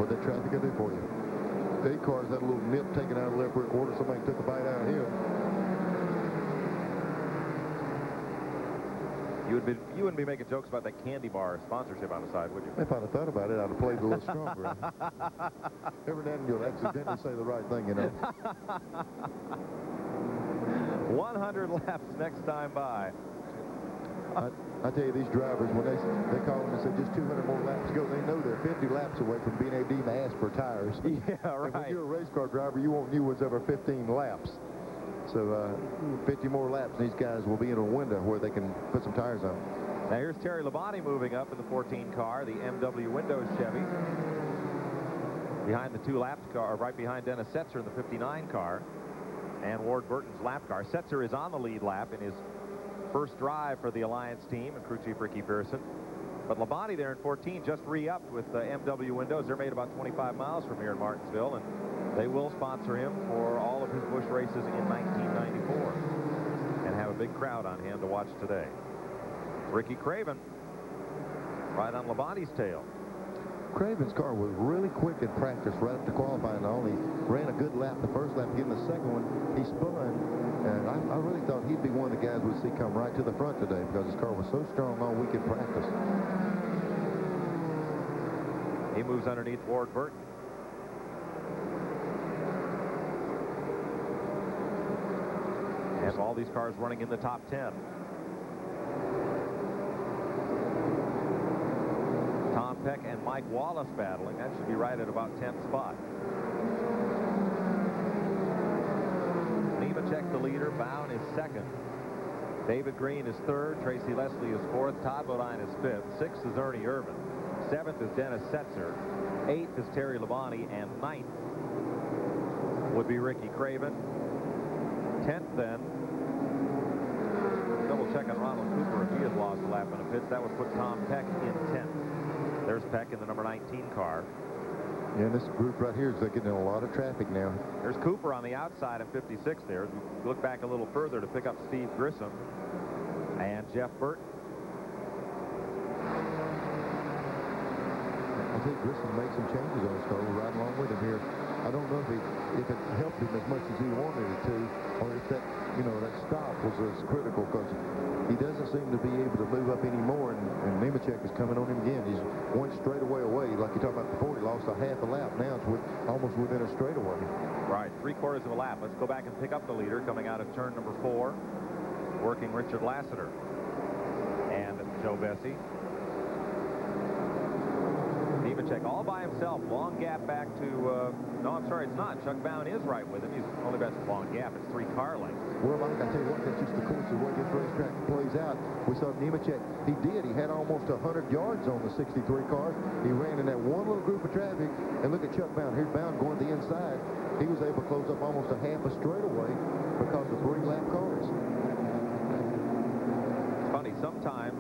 what that traffic will do for you. The 8 cars had a little nip taken out of the left rear quarter. Somebody took a bite out of him. You wouldn't be making jokes about that candy bar sponsorship on the side, would you? If I'd have thought about it, I'd have played a little stronger. Every now and then you'll accidentally say the right thing, you know. 100 laps next time by. I tell you, these drivers, when they call them and say just 200 more laps to go, they know they're 50 laps away from being able to even ask for tires. Yeah, right. And when you're a race car driver, you want new ones every 15 laps. So 50 more laps, these guys will be in a window where they can put some tires on. Now here's Terry Labonte moving up in the 14 car, the MW Windows Chevy. Behind the 2-lapped car, right behind Dennis Setzer in the 59 car, and Ward Burton's lap car. Setzer is on the lead lap in his first drive for the Alliance team and crew chief Ricky Pearson. But Labonte there in 14 just re-upped with MW Windows. They're made about 25 miles from here in Martinsville, and they will sponsor him for all of his Busch races in 1994 and have a big crowd on hand to watch today. Ricky Craven right on Labonte's tail. Craven's car was really quick in practice right up to qualifying. He ran a good lap the first lap, getting the second one. He spun, and I really thought he'd be one of the guys we'd see come right to the front today because his car was so strong all week in practice. He moves underneath Ward Burton. And all these cars running in the top 10. Tom Peck and Mike Wallace battling. That should be right at about 10th spot. Nemechek the leader. Bound is second. David Green is third. Tracy Leslie is fourth. Todd Bodine is fifth. Sixth is Ernie Irvin. Seventh is Dennis Setzer. Eighth is Terry Labonte. And ninth would be Ricky Craven. 10th then. Double check on Ronald Cooper if he has lost a lap in the pits. That would put Tom Peck in 10th. There's Peck in the number 19 car. Yeah, and this group right here is getting in a lot of traffic now. There's Cooper on the outside of 56 there. As we look back a little further to pick up Steve Grissom and Jeff Burton. I think Grissom made some changes on his car. We're right along with him here. I don't know if it helped him as much as he wanted it to, or if that, that stop was as critical, because he doesn't seem to be able to move up anymore, and Nemechek is coming on him again. He's one straightaway away. Like you talked about before, he lost a half a lap. Now it's almost within a straightaway. Right, 3/4 of a lap. Let's go back and pick up the leader coming out of turn number 4, working Richard Lassiter and Joe Bessie. Nemechek all by himself. Long gap back to, no, I'm sorry, it's not. Chuck Bound is right with him. He's only got a long gap. It's 3 car lengths. Well, Mike, I tell you what, that's just the course of the way this racetrack plays out. We saw Nemechek. He had almost 100 yards on the 63 car. He ran in that one little group of traffic. And look at Chuck Bound. Here's Bound going to the inside. He was able to close up almost a half a straightaway because of 3-lap cars. It's funny, sometimes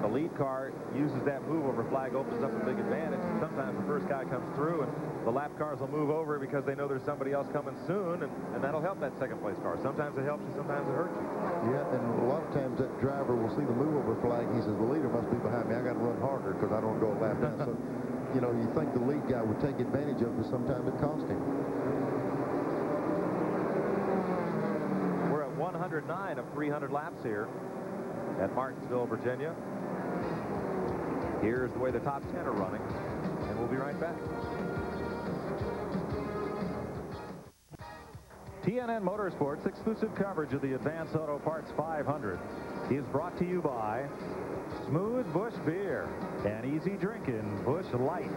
the lead car uses that move over flag, opens up a big advantage, and sometimes the first guy comes through and the lap cars will move over because they know there's somebody else coming soon, and that'll help that second place car. Sometimes it helps you, sometimes it hurts you. Yeah, and a lot of times that driver will see the move over flag. He says, the leader must be behind me. I got to run harder because I don't go a lap down. So, you think the lead guy would take advantage of it, but sometimes it costs him. We're at 109 of 300 laps here at Martinsville, Virginia. Here's the way the top 10 are running, and we'll be right back. TNN Motorsports exclusive coverage of the Advance Auto Parts 500 is brought to you by Smooth Busch Beer and easy drinking Busch Light.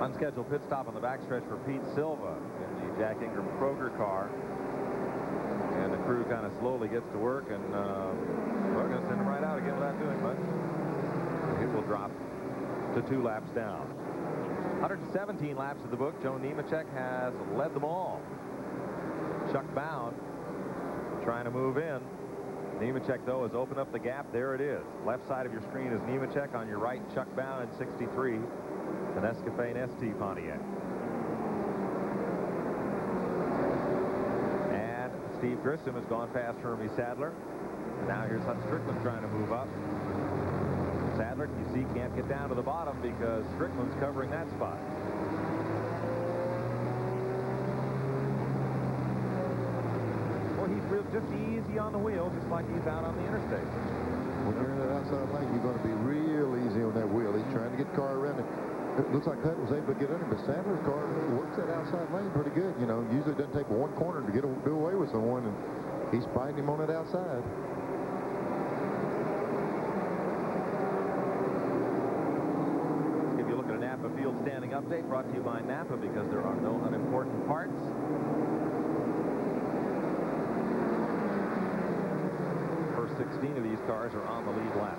Unscheduled pit stop on the backstretch for Pete Silva in the Jack Ingram Kroger car. And the crew kind of slowly gets to work, and we're going to send him right out again without doing much. He will drop to 2 laps down. 117 laps of the book. Joe Nemechek has led them all. Chuck Bound trying to move in. Nemechek, though, has opened up the gap. There it is. Left side of your screen is Nemechek. On your right, Chuck Bound in 63, an Escafane ST Pontiac. And Steve Grissom has gone past Hermie Sadler. And now here's Hut Strickland trying to move up. Sadler Sadler, you see, can't get down to the bottom because Strickland's covering that spot. Well, he's just easy on the wheel, just like he's out on the interstate. When you're in that outside lane, you're going to be real easy on that wheel. He's trying to get the car around it. It looks like Hutton was able to get under, but Sadler's car works that outside lane pretty good. You know, usually it doesn't take one corner to do away with someone, and he's fighting him on that outside. If you look at a Napa Field standing update brought to you by Napa, because there are no unimportant parts. First 16 of these cars are on the lead lap.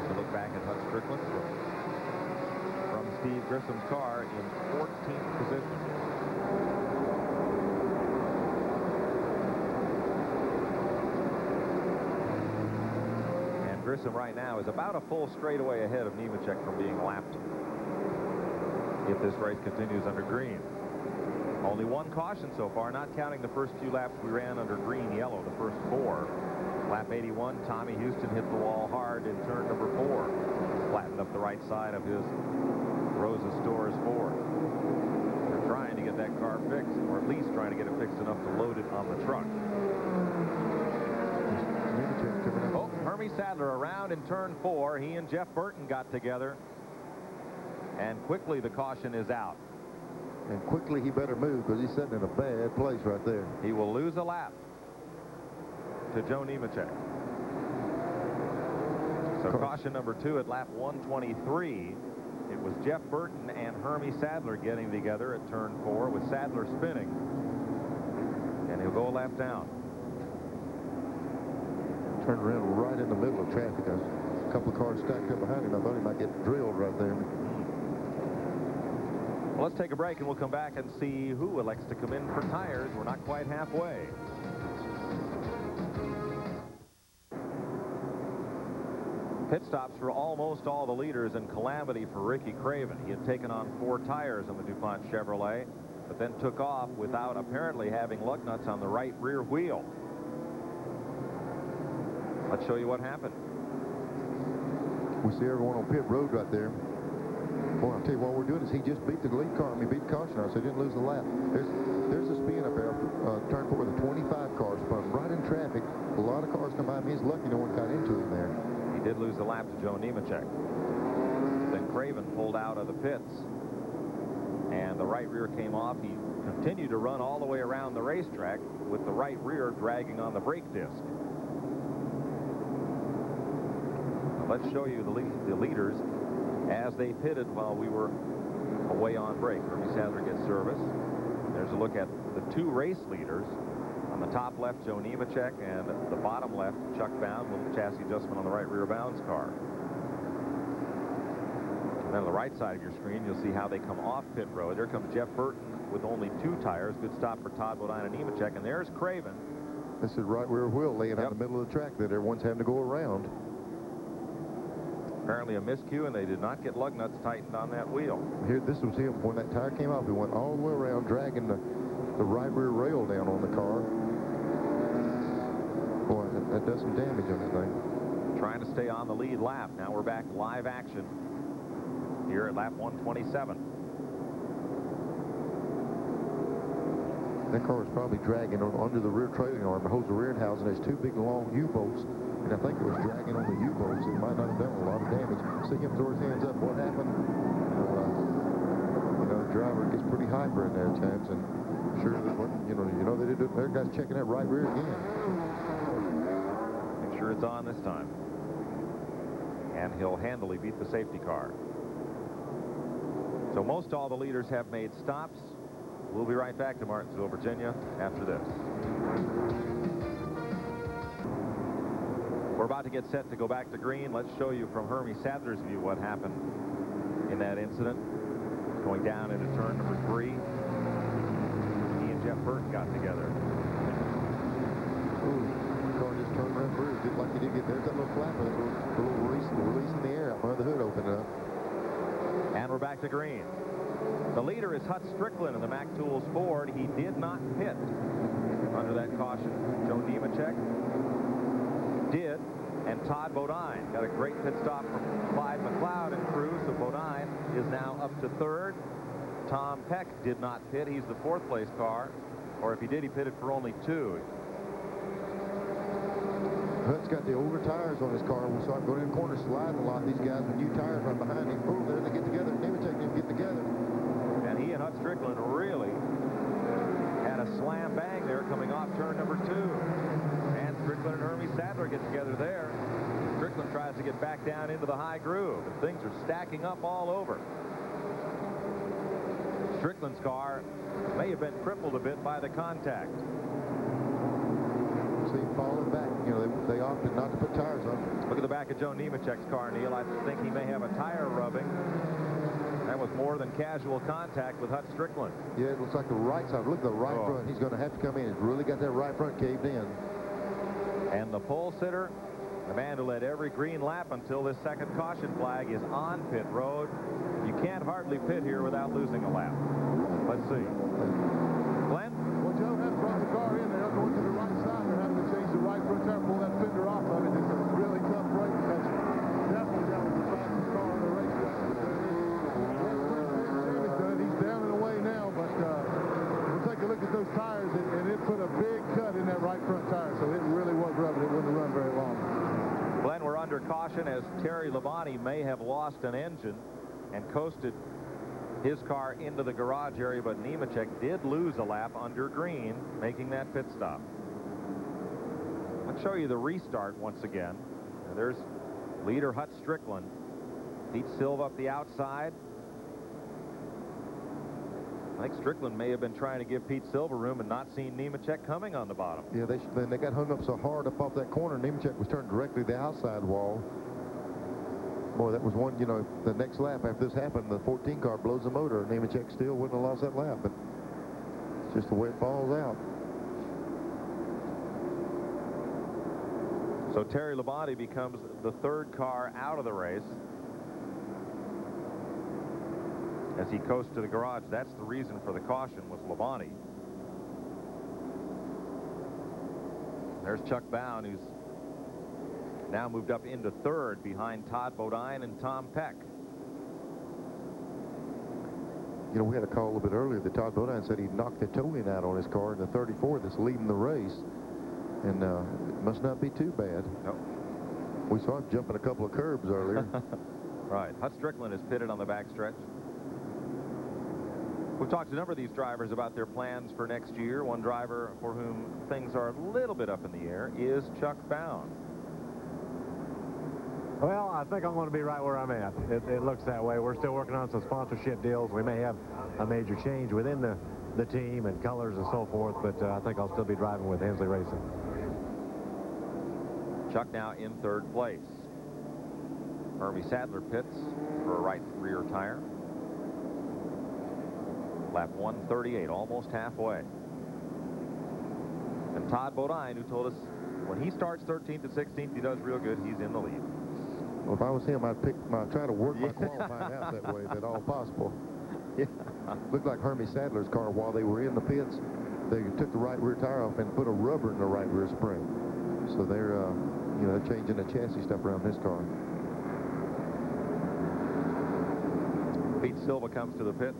If you look back at Hut Strickland from Steve Grissom's car in 14th position. And Grissom right now is about a full straightaway ahead of Nemechek from being lapped if this race continues under green. Only one caution so far, not counting the first few laps we ran under green-yellow, the first 4. Lap 81, Tommy Houston hit the wall hard in turn number 4. Flattened up the right side of his Rosa Stores Ford. They're trying to get that car fixed, or at least trying to get it fixed enough to load it on the truck. Oh, Hermie Sadler around in turn 4. He and Jeff Burton got together. And quickly the caution is out. And quickly he better move, because he's sitting in a bad place right there. He will lose a lap to Joe Nemechek. So caution number 2 at lap 123. It was Jeff Burton and Hermie Sadler getting together at turn 4 with Sadler spinning. And he'll go a lap down. Turned around right in the middle of traffic. A couple of cars stacked up behind him. I thought he might get drilled right there. Well, let's take a break and we'll come back and see who elects to come in for tires. We're not quite halfway. Pit stops for almost all the leaders, and calamity for Ricky Craven. He had taken on 4 tires on the DuPont Chevrolet, but then took off without apparently having lug nuts on the right rear wheel. Let's show you what happened. We see everyone on pit road right there. Boy, I'll tell you what we're doing is he just beat the lead car. I mean, beat the caution car, so he didn't lose the lap. There's a spin up there. Turn 4 with the 25 cars spun right in traffic. A lot of cars come by me. He's lucky no one got into him there. He did lose the lap to Joe Nemechek. Then Craven pulled out of the pits, and the right rear came off. He continued to run all the way around the racetrack with the right rear dragging on the brake disc. Now let's show you the leaders as they pitted while we were away on break. Hermie Sadler gets service. There's a look at the 2 race leaders. On the top left, Joe Nemechek, and the bottom left, Chuck Bound, with chassis adjustment on the right rear Bounds car. And then on the right side of your screen, you'll see how they come off pit road. There comes Jeff Burton with only 2 tires. Good stop for Todd Bodine and Nemechek. And there's Craven. This is right rear wheel laying out in the middle of the track that everyone's having to go around. Apparently a miscue, and they did not get lug nuts tightened on that wheel. Here, this was him. When that tire came off, he went all the way around, dragging the right rear rail down on the car. Boy, that does some damage on that thing. Trying to stay on the lead lap. Now we're back live action here at lap 127. That car was probably dragging under the rear trailing arm to hold the rear housing. There's 2 big long U-bolts, and I think it was dragging on the U-bolts. It might not have done a lot of damage. See him throw his hands up. What happened? You know, the driver gets pretty hyper in there at times, and sure, they did. Their guys checking that right rear again. Make sure it's on this time, and he'll handily beat the safety car. So most all the leaders have made stops. We'll be right back to Martinsville, Virginia, after this. We're about to get set to go back to green. Let's show you from Hermie Sadler's view what happened in that incident. Going down into turn number 3. He and Jeff Burton got together. Ooh, the car just turned around through. Just like he did get there's that little flapper, that little release in the air out front of the hood opened up. And we're back to green. The leader is Hut Strickland in the Mac Tools Ford. He did not pit under that caution. Joe Nemechek did. and Todd Bodine. Got a great pit stop from Clyde McLeod and crew, so Bodine is now up to third. Tom Peck did not pit. He's the fourth-place car, or if he did, he pitted for only 2. Hutt's got the older tires on his car. We saw him go in the corner sliding a lot. These guys with new tires right behind him. Oh, there they get together. Nemechek and him get together. And he and Hut Strickland really had a slam bang there coming off turn number 2. And Strickland and Hermie Sadler get together there. Strickland tries to get back down into the high groove, and things are stacking up all over. Strickland's car may have been crippled a bit by the contact. See him falling back. You know, they opted not to put tires on. Look at the back of Joe Nemechek's car, Neil. I think he may have a tire rubbing. That was more than casual contact with Hut Strickland. Yeah, it looks like the right side. Look at the right front. He's going to have to come in. He's really got that right front caved in. And the pole sitter, the man who led every green lap until this second caution flag, is on pit road. You can't hardly pit here without losing a lap. Let's see. Glenn? Well, Joe has brought the car in. They're going to the right side. They're having to change the right front tire, pull that fender off of it. It's a really tough break. Definitely that was the fastest car on the racetrack. He's down and away now, but we'll take a look at those tires, and it put a big cut in that right front tire, so it really was rubbing. It wouldn't run very long. Glenn, we're under caution as Terry Labonte may have lost an engine and coasted his car into the garage area, but Nemechek did lose a lap under green, making that pit stop. Let's show you the restart once again. Now there's leader Hut Strickland. Pete Silva up the outside. I think Strickland may have been trying to give Pete Silva room and not seen Nemechek coming on the bottom. Yeah, they got hung up so hard up off that corner. Nemechek was turned directly to the outside wall. Boy, that was one, you know, the next lap after this happened, the 14 car blows the motor. Nemechek still wouldn't have lost that lap, but it's just the way it falls out. So Terry Labonte becomes the third car out of the race as he coasts to the garage. That's the reason for the caution, was Labonte. There's Chuck Bown, who's now moved up into third behind Todd Bodine and Tom Peck. You know, we had a call a little bit earlier that Todd Bodine said he knocked the towing out on his car in the 34 that's leading the race. And it must not be too bad. No. We saw him jumping a couple of curbs earlier. Right. Hut Strickland is pitted on the backstretch. We've talked to a number of these drivers about their plans for next year. One driver for whom things are a little bit up in the air is Chuck Bown. Well, I think I'm going to be right where I'm at. It looks that way. We're still working on some sponsorship deals. We may have a major change within the team and colors and so forth, but I think I'll still be driving with Hensley Racing. Chuck now in third place. Hermie Sadler pits for a right rear tire. Lap 138, almost halfway. And Todd Bodine, who told us when he starts 13th to 16th, he does real good. He's in the lead. Well, if I was him, I'd try to work my qualifying out that way, if at all possible. Yeah. Looked like Hermie Sadler's car while they were in the pits. They took the right rear tire off and put a rubber in the right rear spring. So they're, you know, changing the chassis stuff around this car. Pete Silva comes to the pits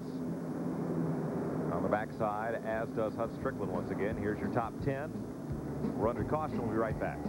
on the backside, as does Hut Strickland once again. Here's your top 10. We're under caution. We'll be right back.